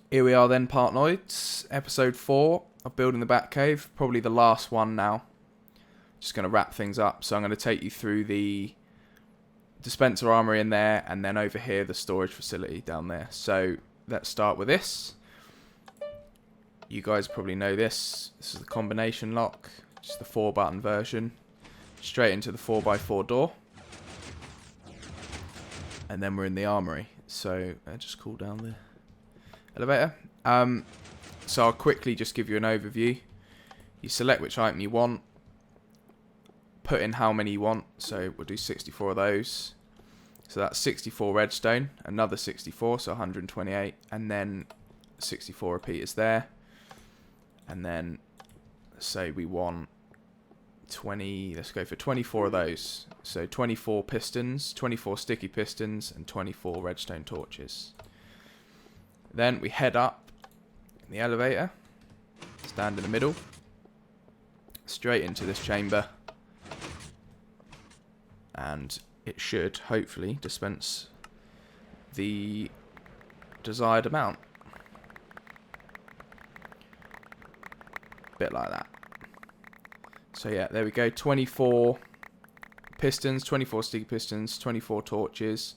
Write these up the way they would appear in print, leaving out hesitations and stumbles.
Here we are then, Partnoids, episode 4 of building the Batcave, probably the last one now. Just going to wrap things up, so I'm going to take you through the Dispenser Armoury in there, and then over here the storage facility down there. So let's start with this. You guys probably know this. This is the combination lock, just the 4-button version. Straight into the 4x4 door. And then we're in the armory. So just cool down the elevator. So I'll quickly just give you an overview. You select which item you want. Put in how many you want. So we'll do 64 of those. So that's 64 redstone. Another 64, so 128. And then 64 repeaters there. And then say we want 20, let's go for 24 of those. So 24 pistons, 24 sticky pistons, and 24 redstone torches. Then we head up in the elevator, stand in the middle, straight into this chamber, and it should hopefully dispense the desired amount. Bit like that. So yeah, there we go. 24 pistons, 24 sticky pistons, 24 torches,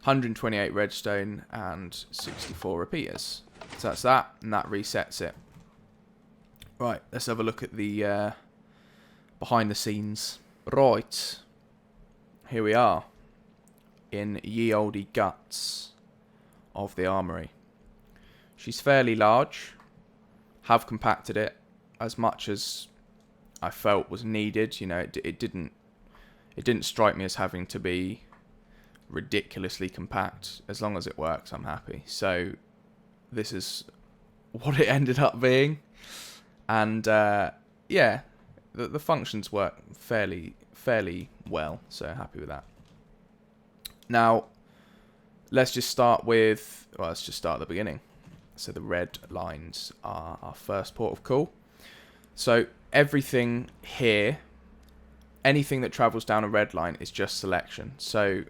128 redstone, and 64 repeaters. So that's that, and that resets it. Right, let's have a look at the behind the scenes. Right, here we are in ye olde guts of the armory. She's fairly large. Have compacted it as much as I felt was needed. You know, it didn't strike me as having to be ridiculously compact. As long as it works, I'm happy. So this is what it ended up being, and yeah, the functions work fairly well. So happy with that. Now let's just start with let's just start at the beginning. So the red lines are our first port of call. So everything here, anything that travels down a red line is just selection. So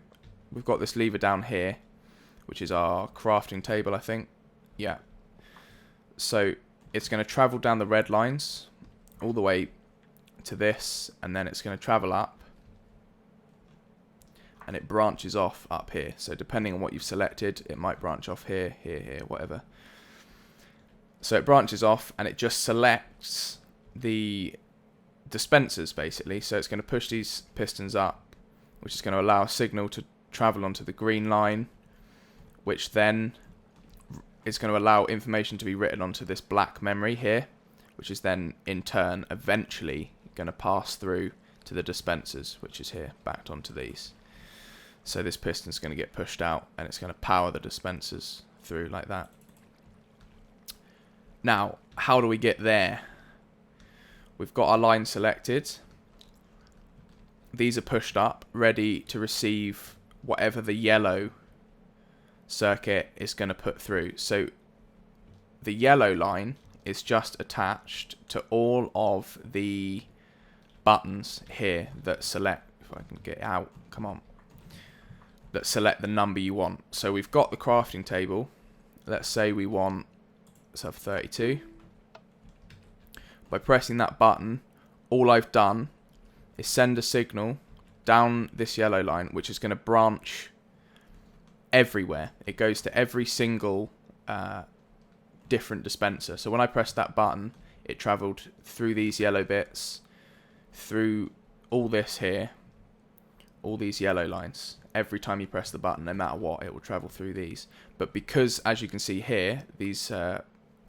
we've got this lever down here, which is our crafting table, I think. Yeah. So it's going to travel down the red lines all the way to this, and then it's going to travel up, and it branches off up here. So depending on what you've selected, it might branch off here, here, here, whatever. So it branches off, and it just selects the dispensers basically. So it's going to push these pistons up, which is going to allow a signal to travel onto the green line, which then is going to allow information to be written onto this black memory here, which is then in turn eventually going to pass through to the dispensers, which is here backed onto these. So this piston is going to get pushed out, and it's going to power the dispensers through like that. Now, how do we get there? We've got our line selected. These are pushed up, ready to receive whatever the yellow circuit is going to put through. So the yellow line is just attached to all of the buttons here that select, if I can get it out, come on, that select the number you want. So we've got the crafting table. Let's say we want, let's have 32. By pressing that button, all I've done is send a signal down this yellow line, which is going to branch everywhere. It goes to every single different dispenser. So when I pressed that button, it travelled through these yellow bits, through all this here, all these yellow lines. Every time you press the button, no matter what, it will travel through these. But because, as you can see here, these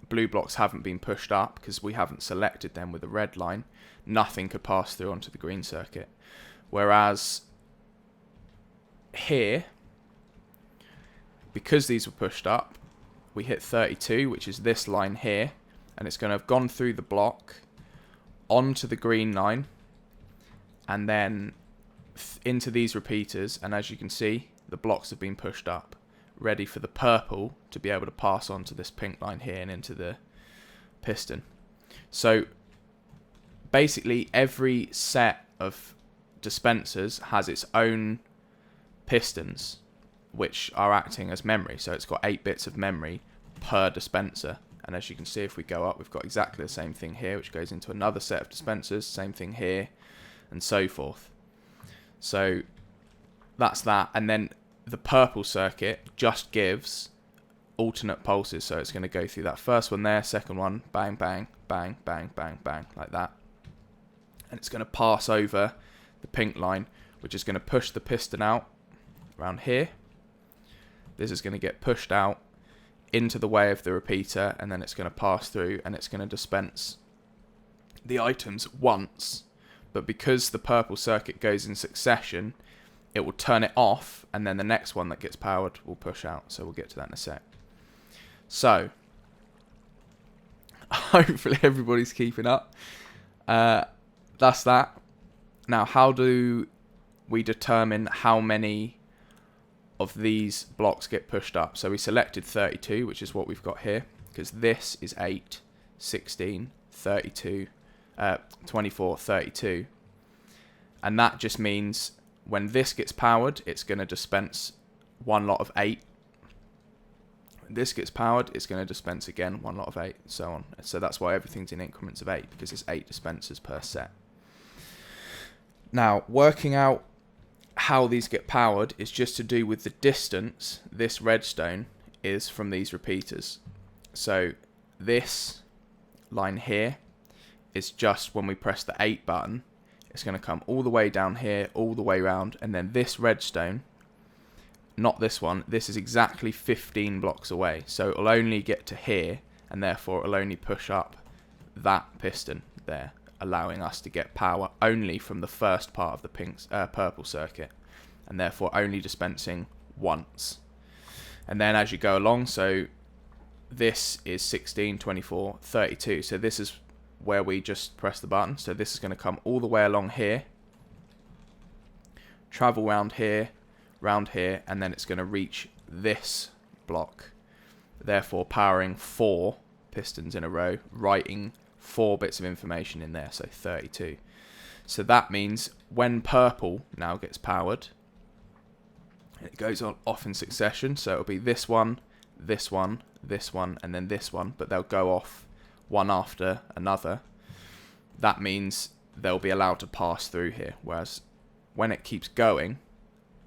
blue blocks haven't been pushed up because we haven't selected them with a red line, nothing could pass through onto the green circuit. Whereas here, because these were pushed up, we hit 32, which is this line here, and it's going to have gone through the block onto the green line, and then into these repeaters, and as you can see, the blocks have been pushed up, ready for the purple to be able to pass on to this pink line here and into the piston. So basically every set of dispensers has its own pistons which are acting as memory. So it's got 8 bits of memory per dispenser. And as you can see, if we go up, we've got exactly the same thing here, which goes into another set of dispensers, same thing here, and so forth. So that's that. And then the purple circuit just gives alternate pulses. So it's going to go through that first one there, second one, bang, bang, bang, bang, bang, bang, like that. And it's going to pass over the pink line, which is going to push the piston out around here. This is going to get pushed out into the way of the repeater, and then it's going to pass through, and it's going to dispense the items once. But because the purple circuit goes in succession, it will turn it off, and then the next one that gets powered will push out. So we'll get to that in a sec. So hopefully everybody's keeping up. That's that. Now, how do we determine how many of these blocks get pushed up? So we selected 32, which is what we've got here, because this is 8, 16, 32, 24, 32. And that just means when this gets powered, it's going to dispense one lot of 8. When this gets powered, it's going to dispense again one lot of 8, so on. So that's why everything's in increments of 8, because it's 8 dispensers per set. Now, working out how these get powered is just to do with the distance this redstone is from these repeaters. So this line here is just when we press the 8 button, it's going to come all the way down here, all the way around, and then this redstone, not this one, this is exactly 15 blocks away, so it'll only get to here, and therefore it'll only push up that piston there, allowing us to get power only from the first part of the purple circuit, and therefore only dispensing once. And then as you go along, so this is 16, 24, 32, so this is where we just press the button. So this is going to come all the way along here, travel round here, and then it's going to reach this block, therefore powering 4 pistons in a row, writing 4 bits of information in there, so 32. So that means when purple now gets powered, it goes on off in succession, so it'll be this one, this one, this one, and then this one, but they'll go off one after another. That means they'll be allowed to pass through here, whereas when it keeps going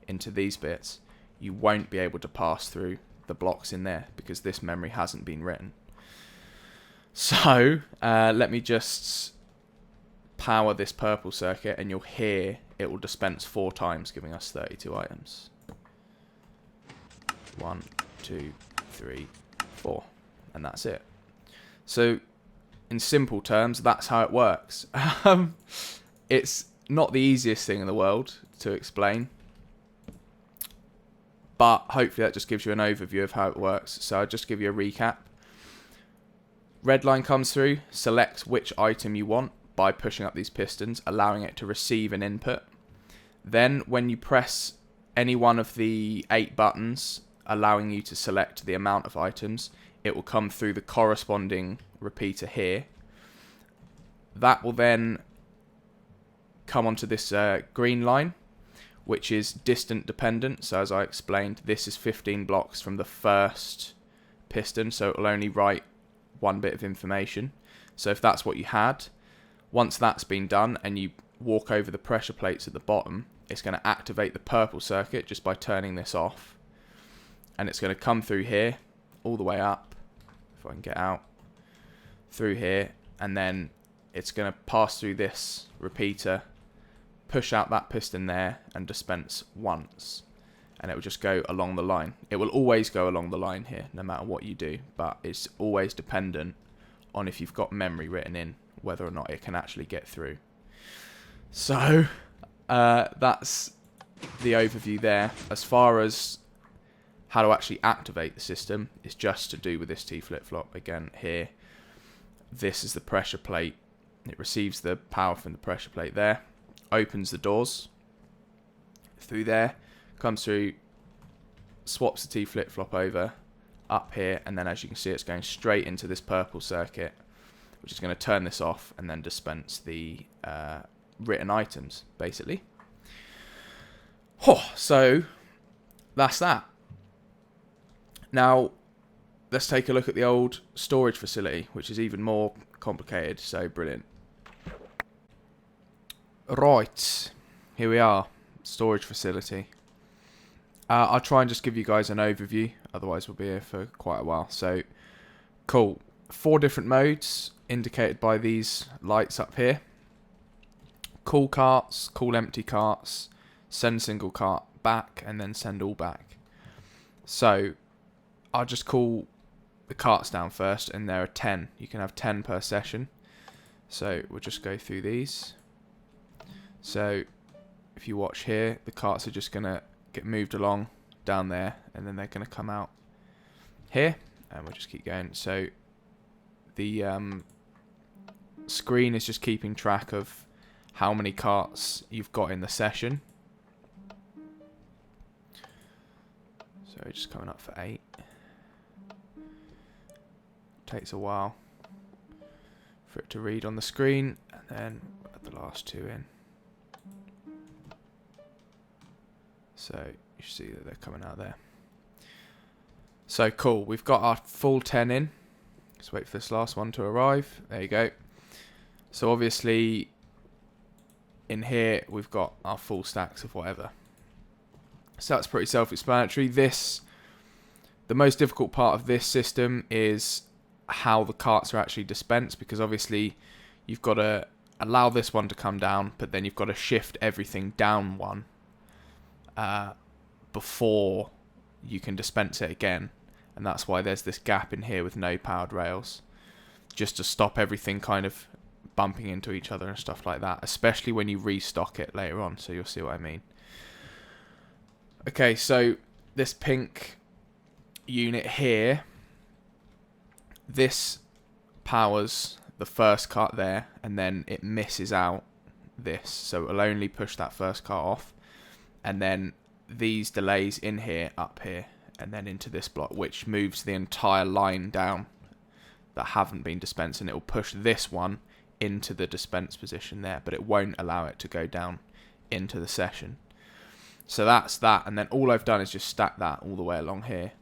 into these bits, you won't be able to pass through the blocks in there because this memory hasn't been written. So let me just power this purple circuit, and you'll hear it will dispense 4 times, giving us 32 items. 1, 2, 3, 4, and that's it. So in simple terms, that's how it works. It's not the easiest thing in the world to explain, but hopefully that just gives you an overview of how it works. So I'll just give you a recap. Red line comes through, selects which item you want by pushing up these pistons, allowing it to receive an input. Then when you press any one of the 8 buttons, allowing you to select the amount of items, it will come through the corresponding repeater here. That will then come onto this green line, which is distant dependent. So as I explained, this is 15 blocks from the first piston, so it will only write 1 bit of information. So if that's what you had, once that's been done and you walk over the pressure plates at the bottom, it's going to activate the purple circuit just by turning this off, and it's going to come through here all the way up, if I can get out, through here, and then it's going to pass through this repeater, push out that piston there, and dispense once. And it will just go along the line. It will always go along the line here, no matter what you do, but it's always dependent on if you've got memory written in, whether or not it can actually get through. So, that's the overview there. As far as how to actually activate the system, it's just to do with this T flip-flop. Again, here, this is the pressure plate. It receives the power from the pressure plate there, opens the doors through there, comes through, swaps the T flip-flop over up here, and then as you can see, it's going straight into this purple circuit, which is going to turn this off and then dispense the written items, basically. So that's that. Now, let's take a look at the old storage facility, which is even more complicated. So brilliant. Right, here we are, storage facility. I'll try and just give you guys an overview, otherwise we'll be here for quite a while. So, cool. 4 different modes indicated by these lights up here. Call carts, call empty carts, send single cart back, and then send all back. So, I'll just call the carts down first, and there are 10. You can have 10 per session. So, we'll just go through these. So, if you watch here, the carts are just going to get moved along down there, and then they're going to come out here, and we'll just keep going. So the screen is just keeping track of how many carts you've got in the session. So it's just coming up for 8. Takes a while for it to read on the screen, and then add the last 2 in. So you see that they're coming out there. So cool, we've got our full 10 in. Let's wait for this last one to arrive. There you go. So obviously in here we've got our full stacks of whatever. So that's pretty self-explanatory. The most difficult part of this system is how the carts are actually dispensed, because obviously you've got to allow this one to come down, but then you've got to shift everything down one before you can dispense it again, and that's why there's this gap in here with no powered rails, just to stop everything kind of bumping into each other and stuff like that, especially when you restock it later on, so you'll see what I mean. Okay, so this pink unit here, this powers the first cart there, and then it misses out this, so it'll only push that first cart off, and then these delays in here, up here, and then into this block, which moves the entire line down that haven't been dispensed, and it will push this one into the dispense position there, but it won't allow it to go down into the session. So that's that, and then all I've done is just stack that all the way along here,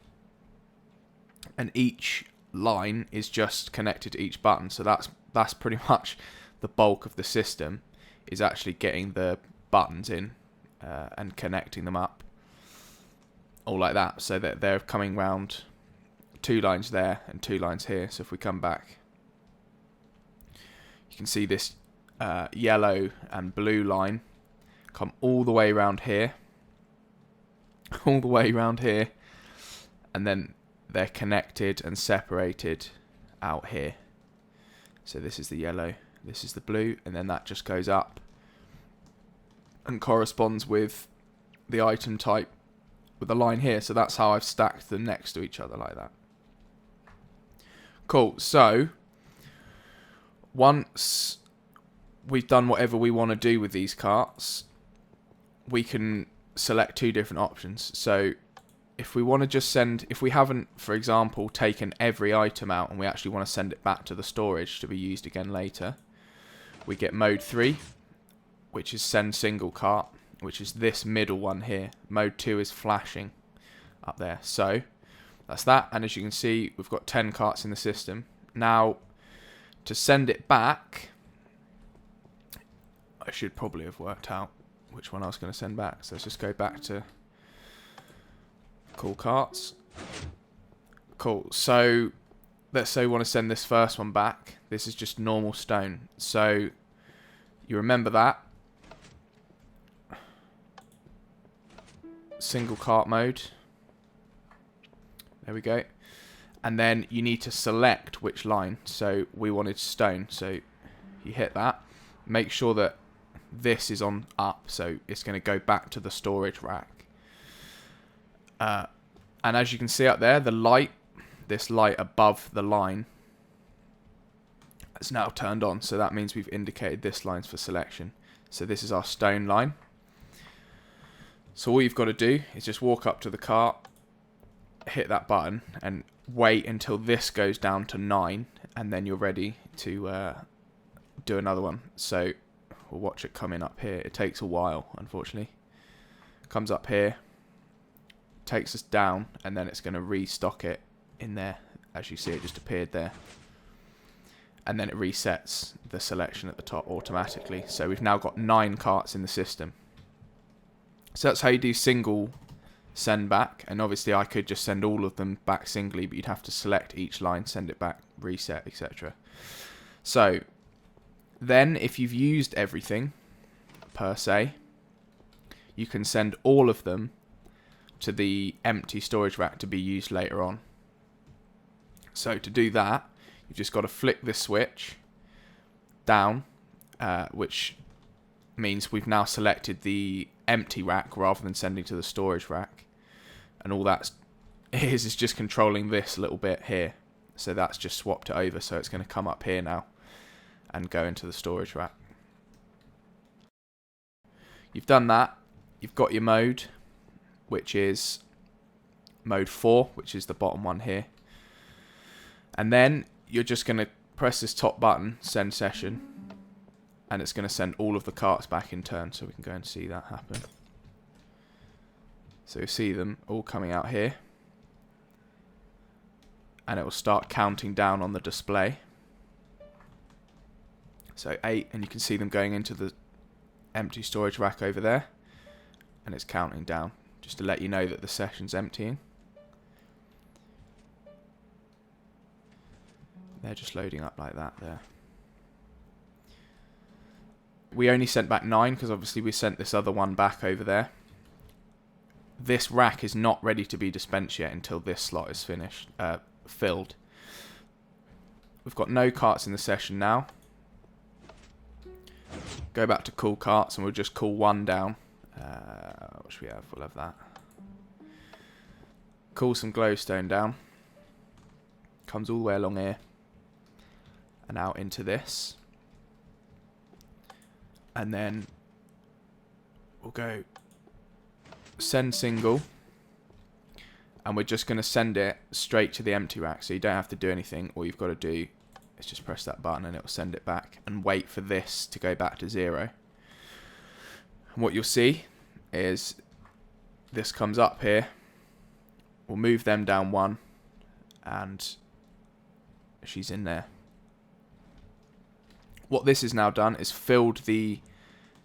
and each line is just connected to each button. So that's pretty much the bulk of the system, is actually getting the buttons in and connecting them up, all like that, so that they're coming round 2 lines there and 2 lines here. So if we come back, you can see this yellow and blue line come all the way around here, all the way around here, and then they're connected and separated out here. So this is the yellow, this is the blue, and then that just goes up and corresponds with the item type with a line here. So that's how I've stacked them next to each other like that. Cool. So once we've done whatever we want to do with these carts, we can select 2 different options. So if we want to just send, if we haven't, for example, taken every item out and we actually want to send it back to the storage to be used again later, we get mode 3, which is send single cart, which is this middle one here. Mode 2 is flashing up there. So that's that, and as you can see, we've got 10 carts in the system. Now, to send it back, I should probably have worked out which one I was going to send back. So let's just go back to call carts. Cool. So let's say we want to send this first one back. This is just normal stone. So you remember that. Single cart mode. There we go. And then you need to select which line. So we wanted stone. So you hit that. Make sure that this is on up. So it's going to go back to the storage rack. And as you can see up there, the light, this light above the line, is now turned on. So that means we've indicated this line's for selection. So this is our stone line. So all you've got to do is just walk up to the cart, hit that button, and wait until this goes down to 9, and then you're ready to do another one. So we'll watch it come in up here. It takes a while, unfortunately. Comes up here, takes us down, and then it's going to restock it in there as you see, it just appeared there. And then it resets the selection at the top automatically. So we've now got 9 carts in the system. So that's how you do single send back. And obviously I could just send all of them back singly, but you'd have to select each line, send it back, reset, etc. So then if you've used everything per se, you can send all of them to the empty storage rack to be used later on. So to do that, you've just got to flick this switch down, which means we've now selected the empty rack rather than sending to the storage rack. And all that is just controlling this little bit here. So that's just swapped it over, so it's going to come up here now and go into the storage rack. You've done that. You've got your mode, which is mode 4, which is the bottom one here. And then you're just going to press this top button, send session, and it's going to send all of the carts back in turn, so we can go and see that happen. So you see them all coming out here, and it will start counting down on the display. So 8, and you can see them going into the empty storage rack over there, and it's counting down just to let you know that the session's emptying. They're just loading up like that there. We only sent back 9 because obviously we sent this other one back over there. This rack is not ready to be dispensed yet until this slot is finished, filled. We've got no carts in the session now. Go back to cool carts and we'll just cool 1 down. What should we have? We'll have that. Cool some glowstone down. Comes all the way along here and out into this. And then we'll go send single, and we're just going to send it straight to the empty rack, so you don't have to do anything. All you've got to do is just press that button and it will send it back, and wait for this to go back to 0. And what you'll see is this comes up here. We'll move them down 1, and she's in there. What this has now done is filled the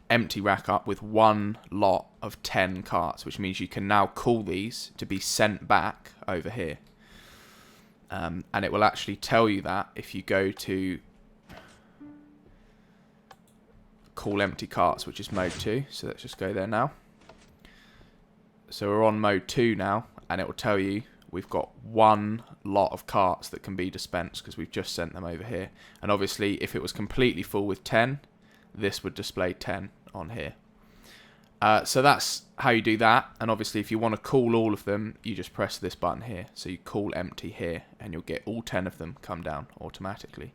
empty rack up with 1 lot of 10 carts, which means you can now call these to be sent back over here. And it will actually tell you that if you go to call empty carts, which is mode 2. So let's just go there now. So we're on mode 2 now, and it will tell you we've got 1 lot of carts that can be dispensed because we've just sent them over here. And obviously if it was completely full with 10, this would display 10 on here. So that's how you do that. And obviously if you want to call all of them, you just press this button here. So you call empty here and you'll get all 10 of them come down automatically,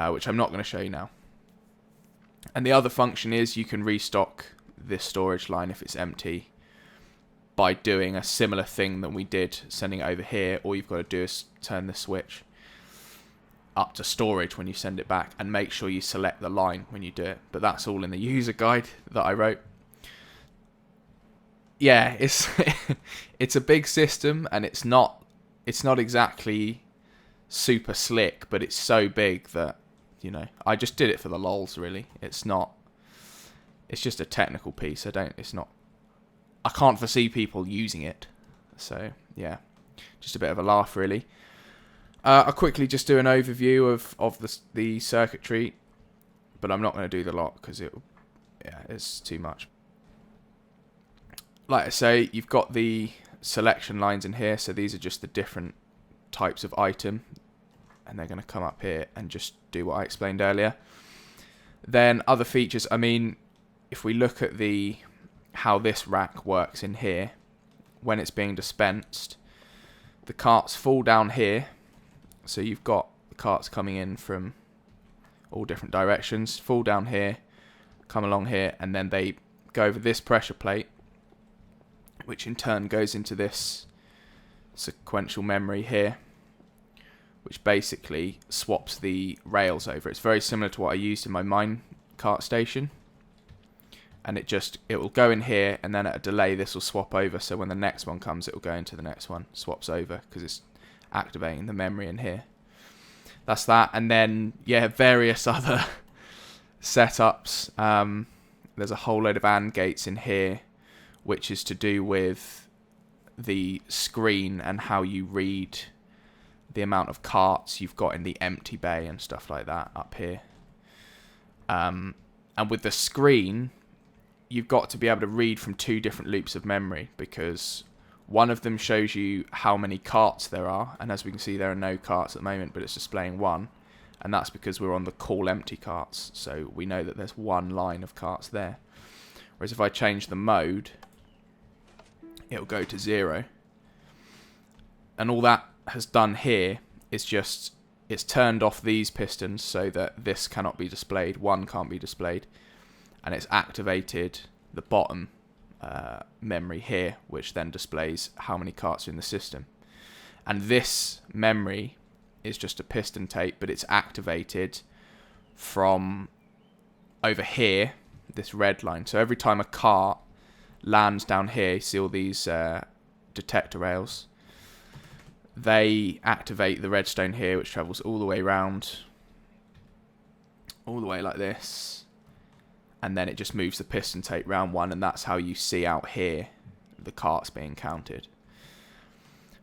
which I'm not going to show you now. And the other function is you can restock this storage line if it's empty by doing a similar thing that we did sending it over here. All you've got to do is turn the switch up to storage when you send it back, and make sure you select the line when you do it. But that's all in the user guide that I wrote. Yeah, it's it's a big system, and it's not exactly super slick, but it's so big that, you know, I just did it for the lols really. It's just a technical piece. I can't foresee people using it. So yeah, just a bit of a laugh really. I'll quickly just do an overview of the circuitry, but I'm not going to do the lot because it's too much. Like I say, you've got the selection lines in here, so these are just the different types of item, and they're going to come up here and just do what I explained earlier. Then other features, I mean, if we look at how this rack works in here, when it's being dispensed, the carts fall down here. So you've got the carts coming in from all different directions, fall down here, come along here, and then they go over this pressure plate, which in turn goes into this sequential memory here, which basically swaps the rails over. It's very similar to what I used in my minecart station. And it will go in here, and then at a delay this will swap over, so when the next one comes it will go into the next one, swaps over, because it's activating the memory in here. That's that. And then, yeah, various other setups. There's a whole load of AND gates in here, which is to do with the screen and how you read the amount of carts you've got in the empty bay and stuff like that up here. And with the screen, you've got to be able to read from 2 different loops of memory, because one of them shows you how many carts there are, and as we can see there are no carts at the moment, but it's displaying 1, and that's because we're on the call empty carts, so we know that there's 1 line of carts there. Whereas if I change the mode, it'll go to 0. And all that has done here is just, it's turned off these pistons so that this cannot be displayed, 1 can't be displayed, and it's activated the bottom memory here, which then displays how many carts are in the system. And this memory is just a piston tape, but it's activated from over here, this red line. So every time a cart lands down here, you see all these detector rails, they activate the redstone here, which travels all the way around, all the way like this, and then it just moves the piston tape round 1, and that's how you see out here the carts being counted.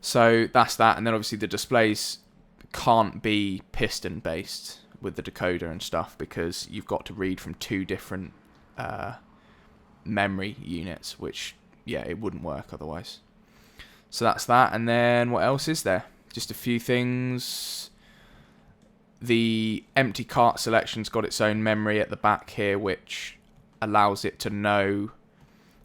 So that's that. And then obviously the displays can't be piston based with the decoder and stuff, because you've got to read from 2 different memory units, which, yeah, it wouldn't work otherwise. So that's that. And then what else is there? Just a few things. The empty cart selection's got its own memory at the back here, which allows it to know,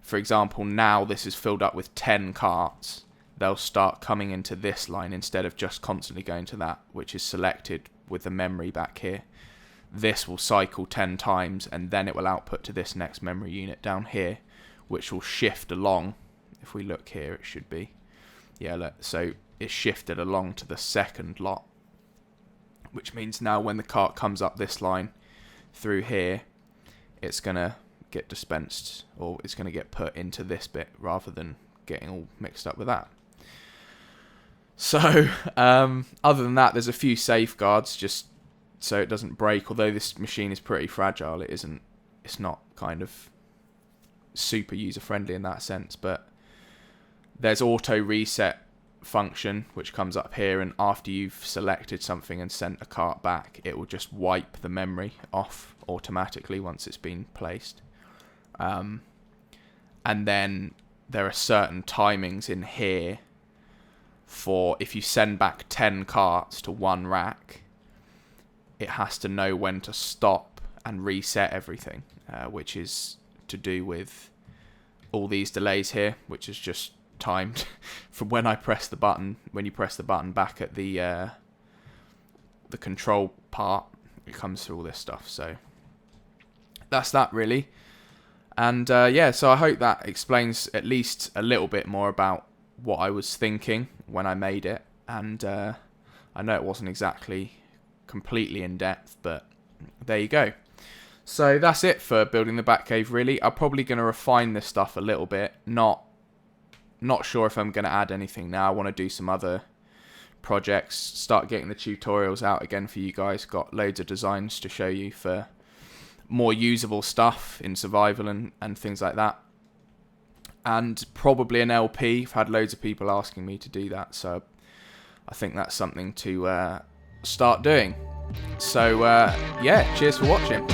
for example, now this is filled up with 10 carts. They'll start coming into this line instead of just constantly going to that, which is selected with the memory back here. This will cycle 10 times, and then it will output to this next memory unit down here, which will shift along. If we look here, it should be. Yeah, look, so it's shifted along to the second lot, which means now when the cart comes up this line through here, it's going to get dispensed, or it's going to get put into this bit rather than getting all mixed up with that. So, other than that, there's a few safeguards just so it doesn't break. Although this machine is pretty fragile, it's not kind of super user-friendly in that sense, but there's auto reset function which comes up here, and after you've selected something and sent a cart back, it will just wipe the memory off automatically once it's been placed. And then there are certain timings in here for if you send back 10 carts to 1 rack, it has to know when to stop and reset everything, which is to do with all these delays here, which is just timed from when I press the button. When you press the button back at the control part, it comes through all this stuff. So that's that really. And yeah, so I hope that explains at least a little bit more about what I was thinking when I made it. And I know it wasn't exactly completely in depth, but there you go. So that's it for building the Batcave really. I'm probably going to refine this stuff a little bit. Not sure if I'm going to add anything now. I want to do some other projects, start getting the tutorials out again for you guys. Got loads of designs to show you for more usable stuff in survival and things like that. And probably an LP. I've had loads of people asking me to do that, so I think that's something to start doing. So yeah, cheers for watching.